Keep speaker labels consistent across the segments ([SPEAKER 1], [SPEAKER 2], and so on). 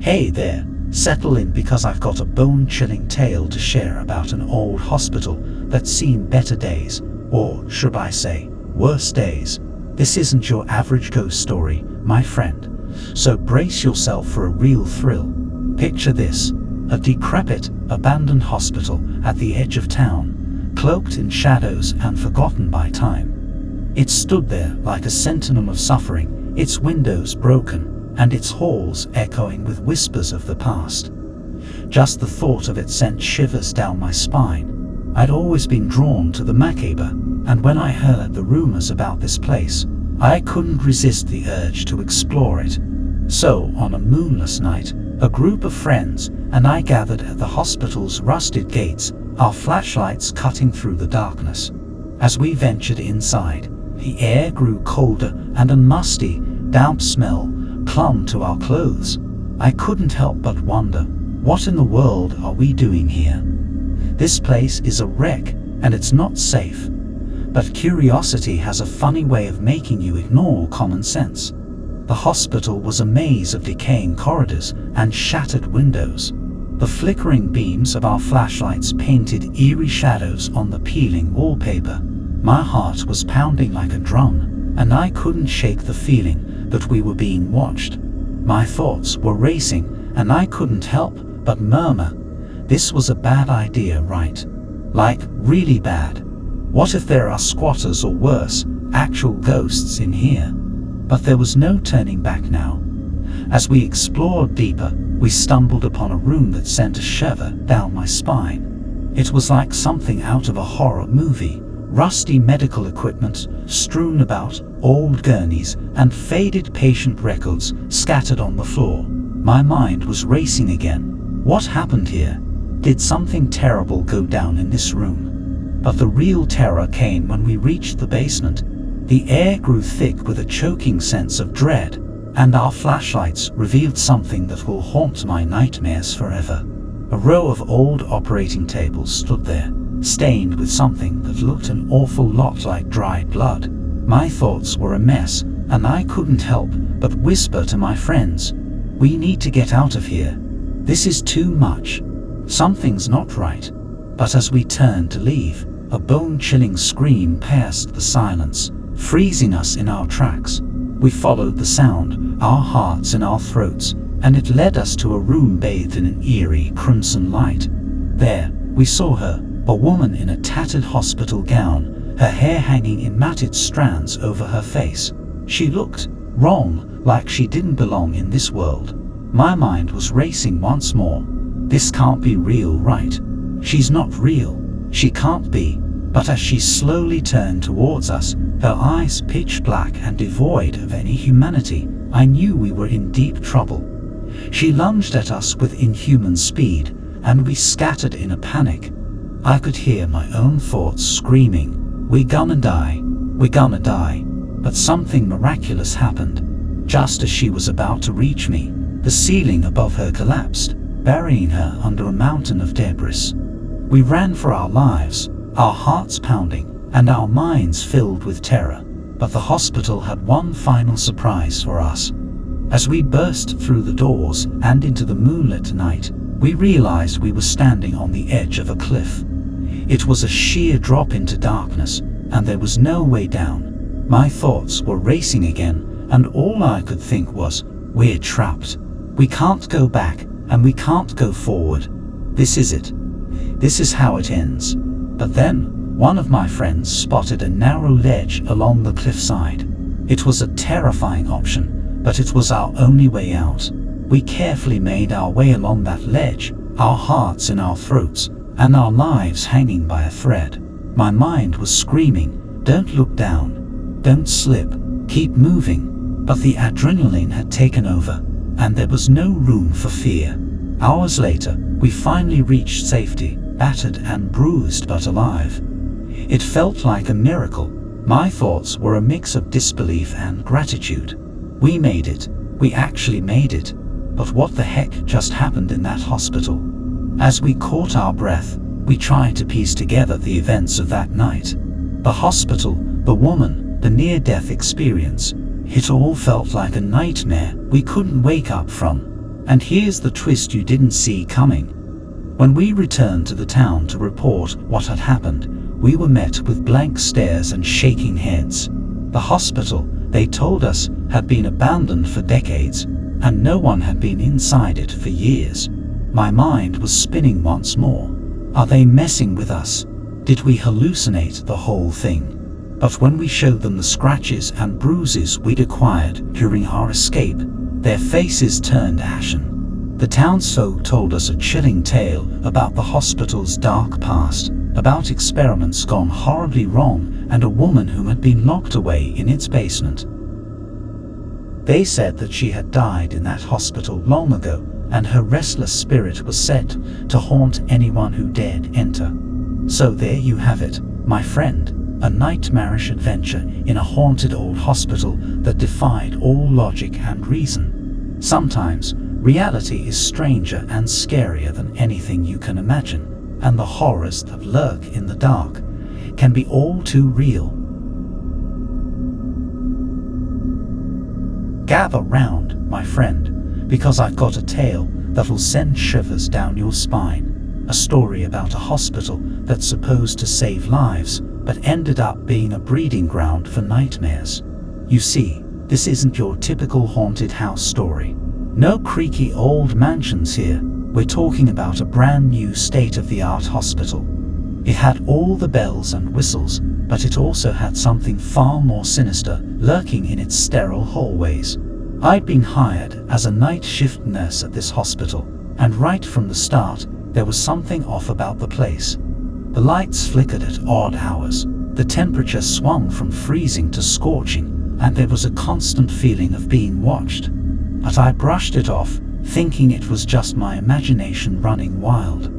[SPEAKER 1] Hey there, settle in because I've got a bone-chilling tale to share about an old hospital that's seen better days, or should I say, worse days. This isn't your average ghost story, my friend, so brace yourself for a real thrill. Picture this, a decrepit, abandoned hospital at the edge of town, cloaked in shadows and forgotten by time. It stood there like a sentinel of suffering, its windows broken, and its halls echoing with whispers of the past. Just the thought of it sent shivers down my spine. I'd always been drawn to the macabre, and when I heard the rumors about this place, I couldn't resist the urge to explore it. So, on a moonless night, a group of friends and I gathered at the hospital's rusted gates, our flashlights cutting through the darkness. As we ventured inside, the air grew colder and a musty, damp smell clung to our clothes. I couldn't help but wonder, what in the world are we doing here? This place is a wreck, and it's not safe. But curiosity has a funny way of making you ignore common sense. The hospital was a maze of decaying corridors and shattered windows. The flickering beams of our flashlights painted eerie shadows on the peeling wallpaper. My heart was pounding like a drum, and I couldn't shake the feeling that we were being watched. My thoughts were racing, and I couldn't help but murmur, this was a bad idea, right? Like, really bad. What if there are squatters or worse, actual ghosts in here? But there was no turning back now. As we explored deeper, we stumbled upon a room that sent a shiver down my spine. It was like something out of a horror movie. Rusty medical equipment strewn about, old gurneys, and faded patient records scattered on the floor. My mind was racing again. What happened here? Did something terrible go down in this room? But the real terror came when we reached the basement. The air grew thick with a choking sense of dread, and our flashlights revealed something that will haunt my nightmares forever. A row of old operating tables stood there, stained with something that looked an awful lot like dried blood. My thoughts were a mess, and I couldn't help but whisper to my friends, we need to get out of here. This is too much. Something's not right. But as we turned to leave, a bone-chilling scream pierced the silence, freezing us in our tracks. We followed the sound, our hearts in our throats, and it led us to a room bathed in an eerie crimson light. There, we saw her, a woman in a tattered hospital gown, her hair hanging in matted strands over her face. She looked wrong, like she didn't belong in this world. My mind was racing once more. This can't be real, right? She's not real. She can't be. But as she slowly turned towards us, her eyes pitch black and devoid of any humanity, I knew we were in deep trouble. She lunged at us with inhuman speed, and we scattered in a panic. I could hear my own thoughts screaming, we're gonna die, we're gonna die. But something miraculous happened. Just as she was about to reach me, the ceiling above her collapsed, burying her under a mountain of debris. We ran for our lives, our hearts pounding, and our minds filled with terror. But the hospital had one final surprise for us. As we burst through the doors and into the moonlit night, we realized we were standing on the edge of a cliff. It was a sheer drop into darkness, and there was no way down. My thoughts were racing again, and all I could think was, we're trapped. We can't go back, and we can't go forward. This is it. This is how it ends. But then, one of my friends spotted a narrow ledge along the cliffside. It was a terrifying option, but it was our only way out. We carefully made our way along that ledge, our hearts in our throats, and our lives hanging by a thread. My mind was screaming, don't look down, don't slip, keep moving. But the adrenaline had taken over, and there was no room for fear. Hours later, we finally reached safety, battered and bruised but alive. It felt like a miracle. My thoughts were a mix of disbelief and gratitude. We made it. We actually made it. But what the heck just happened in that hospital? As we caught our breath, we tried to piece together the events of that night. The hospital, the woman, the near-death experience. It all felt like a nightmare we couldn't wake up from. And here's the twist you didn't see coming. When we returned to the town to report what had happened, we were met with blank stares and shaking heads. The hospital, they told us, had been abandoned for decades, and no one had been inside it for years. My mind was spinning once more. Are they messing with us? Did we hallucinate the whole thing? But when we showed them the scratches and bruises we'd acquired during our escape, their faces turned ashen. The townsfolk told us a chilling tale about the hospital's dark past, about experiments gone horribly wrong and a woman who had been locked away in its basement. They said that she had died in that hospital long ago, and her restless spirit was set to haunt anyone who dared enter. So there you have it, my friend. A nightmarish adventure in a haunted old hospital that defied all logic and reason. Sometimes, reality is stranger and scarier than anything you can imagine, and the horrors that lurk in the dark can be all too real. Gather round, my friend, because I've got a tale that'll send shivers down your spine. A story about a hospital that's supposed to save lives, but ended up being a breeding ground for nightmares. You see, this isn't your typical haunted house story. No creaky old mansions here. We're talking about a brand new state-of-the-art hospital. It had all the bells and whistles, but it also had something far more sinister lurking in its sterile hallways. I'd been hired as a night shift nurse at this hospital, and right from the start, there was something off about the place. The lights flickered at odd hours, the temperature swung from freezing to scorching, and there was a constant feeling of being watched. But I brushed it off, thinking it was just my imagination running wild.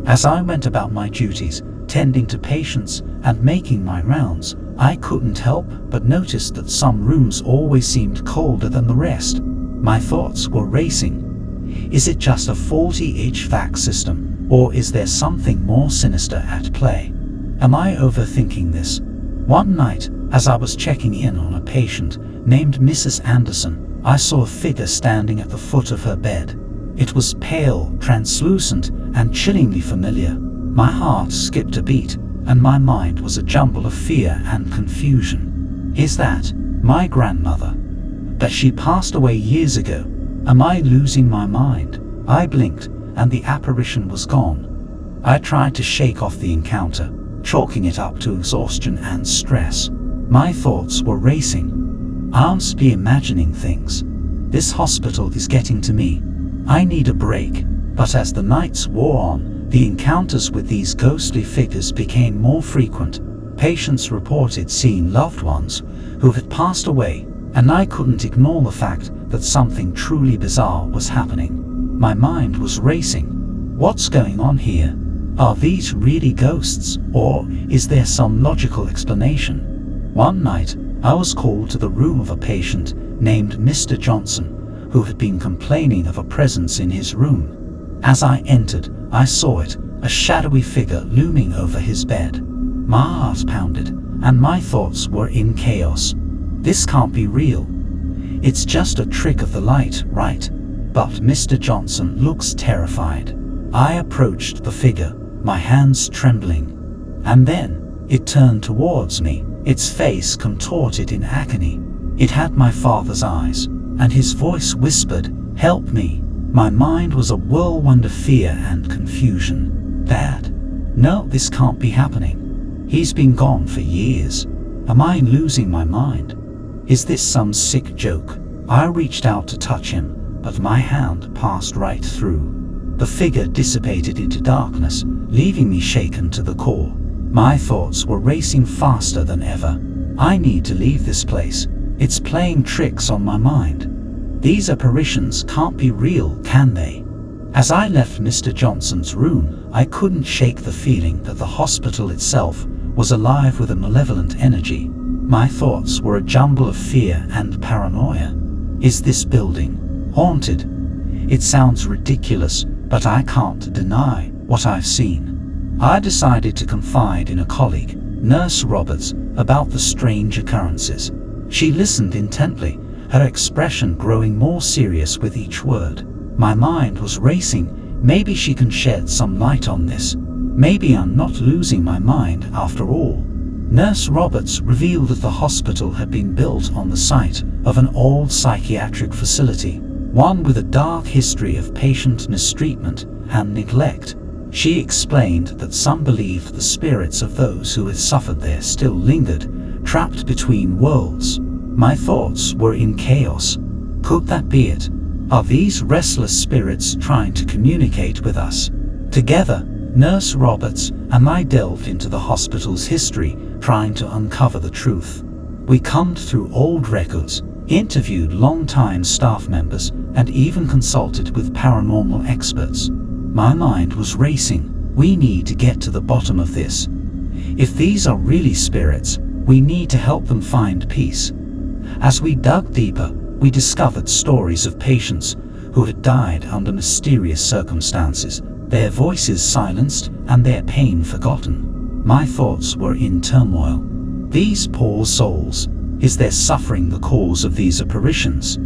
[SPEAKER 1] As I went about my duties, tending to patients and making my rounds, I couldn't help but notice that some rooms always seemed colder than the rest. My thoughts were racing. Is it just a faulty HVAC system? Or is there something more sinister at play? Am I overthinking this? One night, as I was checking in on a patient named Mrs. Anderson, I saw a figure standing at the foot of her bed. It was pale, translucent, and chillingly familiar. My heart skipped a beat, and my mind was a jumble of fear and confusion. Is that my grandmother? But she passed away years ago. Am I losing my mind? I blinked, and the apparition was gone. I tried to shake off the encounter, chalking it up to exhaustion and stress. My thoughts were racing. I must be imagining things. This hospital is getting to me. I need a break. But as the nights wore on, the encounters with these ghostly figures became more frequent. Patients reported seeing loved ones who had passed away, and I couldn't ignore the fact that something truly bizarre was happening. My mind was racing. What's going on here? Are these really ghosts, or is there some logical explanation? One night, I was called to the room of a patient named Mr. Johnson, who had been complaining of a presence in his room. As I entered, I saw it, a shadowy figure looming over his bed. My heart pounded, and my thoughts were in chaos. This can't be real. It's just a trick of the light, right? But Mr. Johnson looks terrified. I approached the figure, my hands trembling. And then, it turned towards me, its face contorted in agony. It had my father's eyes, and his voice whispered, "Help me." My mind was a whirlwind of fear and confusion. Dad? No, this can't be happening. He's been gone for years. Am I losing my mind? Is this some sick joke? I reached out to touch him, but my hand passed right through. The figure dissipated into darkness, leaving me shaken to the core. My thoughts were racing faster than ever. I need to leave this place. It's playing tricks on my mind. These apparitions can't be real, can they? As I left Mr. Johnson's room, I couldn't shake the feeling that the hospital itself was alive with a malevolent energy. My thoughts were a jumble of fear and paranoia. Is this building haunted? It sounds ridiculous, but I can't deny what I've seen. I decided to confide in a colleague, Nurse Roberts, about the strange occurrences. She listened intently, her expression growing more serious with each word. My mind was racing. Maybe she can shed some light on this. Maybe I'm not losing my mind after all. Nurse Roberts revealed that the hospital had been built on the site of an old psychiatric facility, one with a dark history of patient mistreatment and neglect. She explained that some believed the spirits of those who had suffered there still lingered, trapped between worlds. My thoughts were in chaos. Could that be it? Are these restless spirits trying to communicate with us? Together, Nurse Roberts and I delved into the hospital's history, trying to uncover the truth. We combed through old records, interviewed long-time staff members, and even consulted with paranormal experts. My mind was racing. We need to get to the bottom of this. If these are really spirits, we need to help them find peace. As we dug deeper, we discovered stories of patients who had died under mysterious circumstances, their voices silenced and their pain forgotten. My thoughts were in turmoil. These poor souls, is their suffering the cause of these apparitions?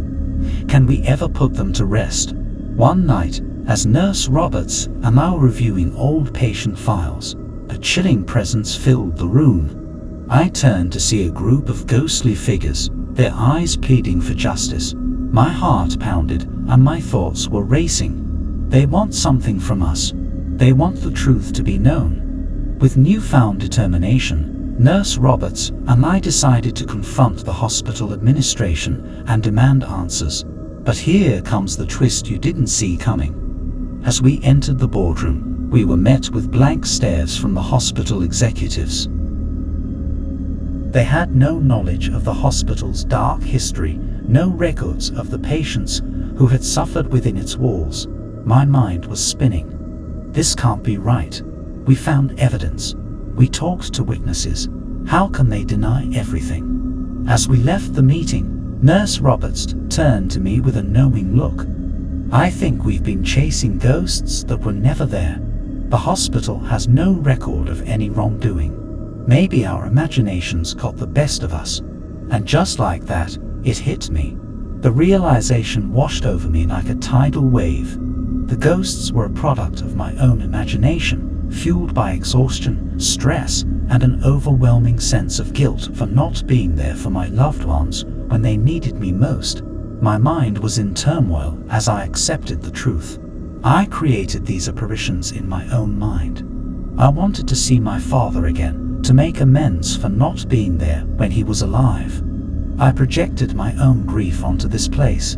[SPEAKER 1] Can we ever put them to rest? One night, as Nurse Roberts and I were reviewing old patient files, a chilling presence filled the room. I turned to see a group of ghostly figures, their eyes pleading for justice. My heart pounded and my thoughts were racing. They want something from us. They want the truth to be known. With newfound determination, Nurse Roberts and I decided to confront the hospital administration and demand answers. But here comes the twist you didn't see coming. As we entered the boardroom, we were met with blank stares from the hospital executives. They had no knowledge of the hospital's dark history, no records of the patients who had suffered within its walls. My mind was spinning. This can't be right. We found evidence. We talked to witnesses. How can they deny everything? As we left the meeting, Nurse Roberts turned to me with a knowing look. I think we've been chasing ghosts that were never there. The hospital has no record of any wrongdoing. Maybe our imaginations got the best of us. And just like that, it hit me. The realization washed over me like a tidal wave. The ghosts were a product of my own imagination, fueled by exhaustion, stress, and an overwhelming sense of guilt for not being there for my loved ones when they needed me most. My mind was in turmoil as I accepted the truth. I created these apparitions in my own mind. I wanted to see my father again, to make amends for not being there when he was alive. I projected my own grief onto this place.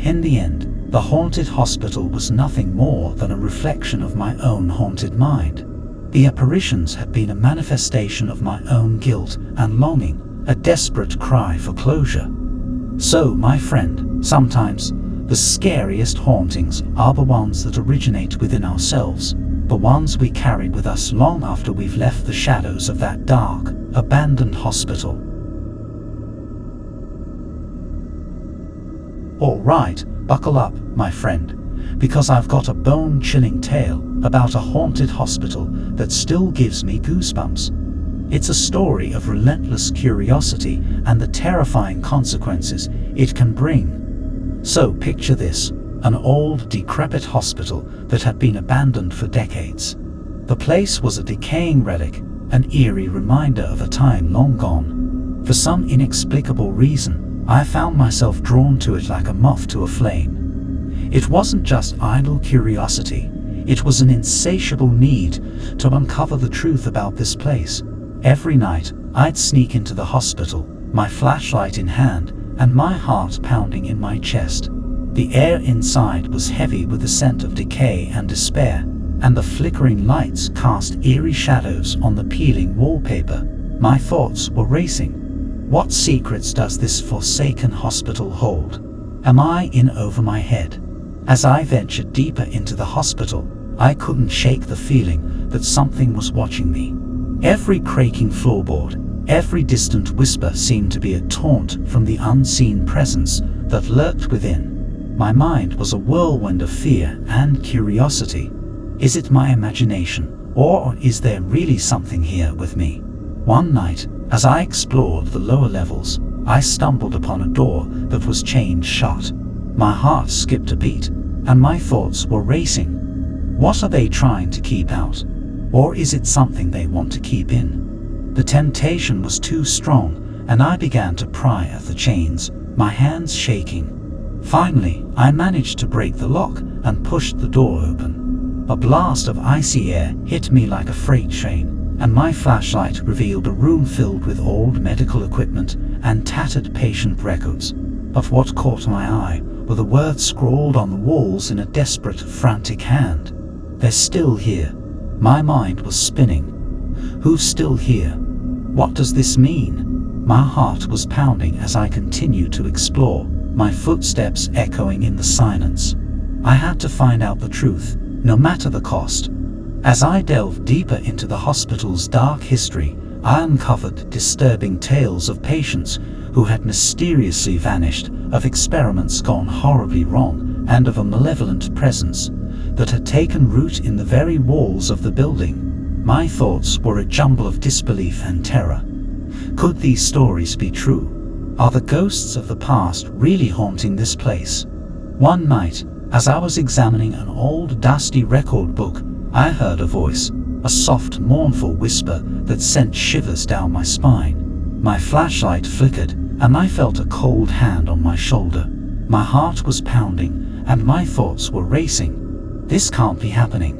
[SPEAKER 1] In the end, the haunted hospital was nothing more than a reflection of my own haunted mind. The apparitions had been a manifestation of my own guilt and longing, a desperate cry for closure. So, my friend, sometimes the scariest hauntings are the ones that originate within ourselves, the ones we carry with us long after we've left the shadows of that dark, abandoned hospital. All right, buckle up, my friend, because I've got a bone-chilling tale about a haunted hospital that still gives me goosebumps. It's a story of relentless curiosity and the terrifying consequences it can bring. So picture this, an old, decrepit hospital that had been abandoned for decades. The place was a decaying relic, an eerie reminder of a time long gone. For some inexplicable reason, I found myself drawn to it like a moth to a flame. It wasn't just idle curiosity, it was an insatiable need to uncover the truth about this place. Every night, I'd sneak into the hospital, my flashlight in hand, and my heart pounding in my chest. The air inside was heavy with the scent of decay and despair, and the flickering lights cast eerie shadows on the peeling wallpaper. My thoughts were racing. What secrets does this forsaken hospital hold? Am I in over my head? As I ventured deeper into the hospital, I couldn't shake the feeling that something was watching me. Every creaking floorboard, every distant whisper seemed to be a taunt from the unseen presence that lurked within. My mind was a whirlwind of fear and curiosity. Is it my imagination, or is there really something here with me? One night, as I explored the lower levels, I stumbled upon a door that was chained shut. My heart skipped a beat. and my thoughts were racing. What are they trying to keep out? Or is it something they want to keep in? The temptation was too strong, and I began to pry at the chains, my hands shaking. Finally, I managed to break the lock and pushed the door open. A blast of icy air hit me like a freight train, and my flashlight revealed a room filled with old medical equipment and tattered patient records. But what caught my eye were the words scrawled on the walls in a desperate, frantic hand. "They're still here." My mind was spinning. Who's still here? What does this mean? My heart was pounding as I continued to explore, my footsteps echoing in the silence. I had to find out the truth, no matter the cost. As I delved deeper into the hospital's dark history, I uncovered disturbing tales of patients who had mysteriously vanished, of experiments gone horribly wrong, and of a malevolent presence that had taken root in the very walls of the building. My thoughts were a jumble of disbelief and terror. Could these stories be true? Are the ghosts of the past really haunting this place? One night, as I was examining an old dusty record book, I heard a voice, a soft, mournful whisper that sent shivers down my spine. My flashlight flickered, and I felt a cold hand on my shoulder. My heart was pounding, and my thoughts were racing. This can't be happening.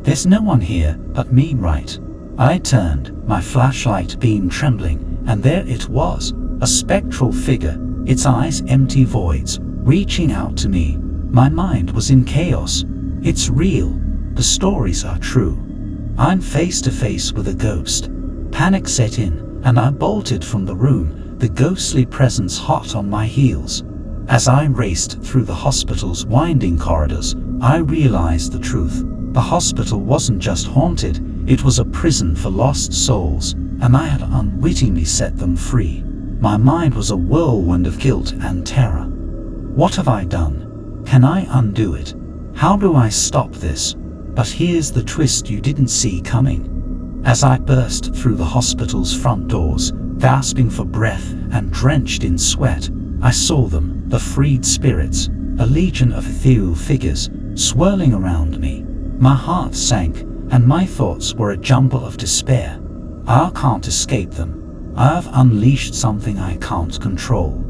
[SPEAKER 1] There's no one here but me, right? I turned, my flashlight beam trembling, and there it was, a spectral figure, its eyes empty voids, reaching out to me. My mind was in chaos. It's real. The stories are true. I'm face to face with a ghost. Panic set in, and I bolted from the room, the ghostly presence hot on my heels. As I raced through the hospital's winding corridors, I realized the truth. The hospital wasn't just haunted, it was a prison for lost souls, and I had unwittingly set them free. My mind was a whirlwind of guilt and terror. What have I done? Can I undo it? How do I stop this? But here's the twist you didn't see coming. As I burst through the hospital's front doors, gasping for breath and drenched in sweat, I saw them, the freed spirits, a legion of ethereal figures, swirling around me. My heart sank, and my thoughts were a jumble of despair. I can't escape them. I've unleashed something I can't control.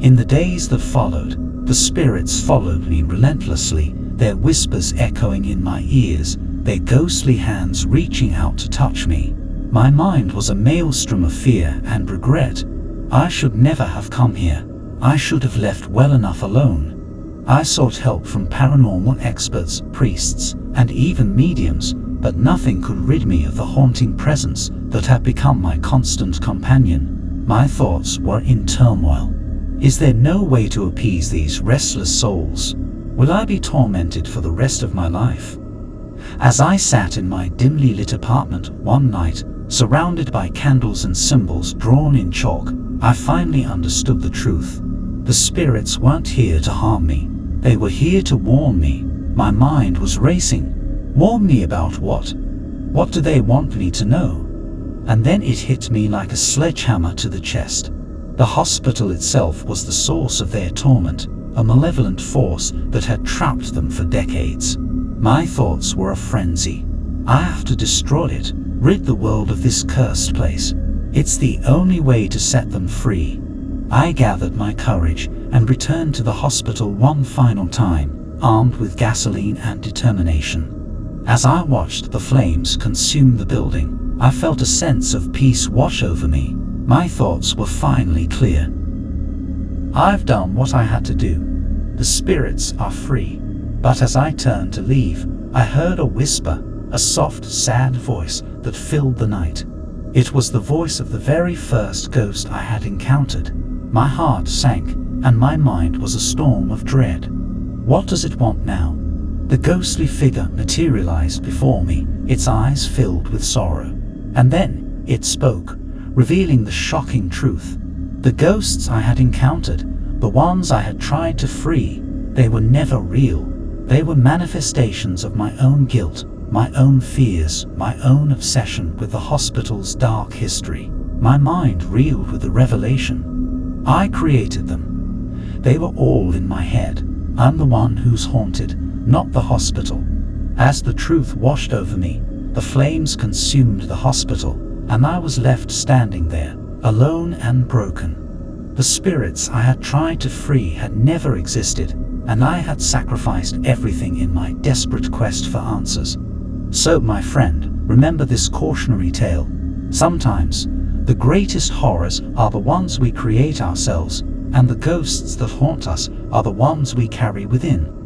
[SPEAKER 1] In the days that followed, the spirits followed me relentlessly, their whispers echoing in my ears, their ghostly hands reaching out to touch me. My mind was a maelstrom of fear and regret. I should never have come here. I should have left well enough alone. I sought help from paranormal experts, priests, and even mediums, but nothing could rid me of the haunting presence that had become my constant companion. My thoughts were in turmoil. Is there no way to appease these restless souls? Will I be tormented for the rest of my life? As I sat in my dimly lit apartment one night, surrounded by candles and symbols drawn in chalk, I finally understood the truth. The spirits weren't here to harm me. They were here to warn me. My mind was racing. Warn me about what? What do they want me to know? And then it hit me like a sledgehammer to the chest. The hospital itself was the source of their torment, a malevolent force that had trapped them for decades. My thoughts were a frenzy. I have to destroy it, rid the world of this cursed place. It's the only way to set them free. I gathered my courage and returned to the hospital one final time, armed with gasoline and determination. As I watched the flames consume the building, I felt a sense of peace wash over me. My thoughts were finally clear. I've done what I had to do. The spirits are free. But as I turned to leave, I heard a whisper, a soft, sad voice that filled the night. It was the voice of the very first ghost I had encountered. My heart sank, and my mind was a storm of dread. What does it want now? The ghostly figure materialized before me, its eyes filled with sorrow. And then it spoke, revealing the shocking truth. The ghosts I had encountered, the ones I had tried to free, they were never real. They were manifestations of my own guilt, my own fears, my own obsession with the hospital's dark history. My mind reeled with the revelation. I created them. They were all in my head. I'm the one who's haunted, not the hospital. As the truth washed over me, the flames consumed the hospital, and I was left standing there, alone and broken. The spirits I had tried to free had never existed, and I had sacrificed everything in my desperate quest for answers. So, my friend, remember this cautionary tale. Sometimes, the greatest horrors are the ones we create ourselves, and the ghosts that haunt us are the ones we carry within.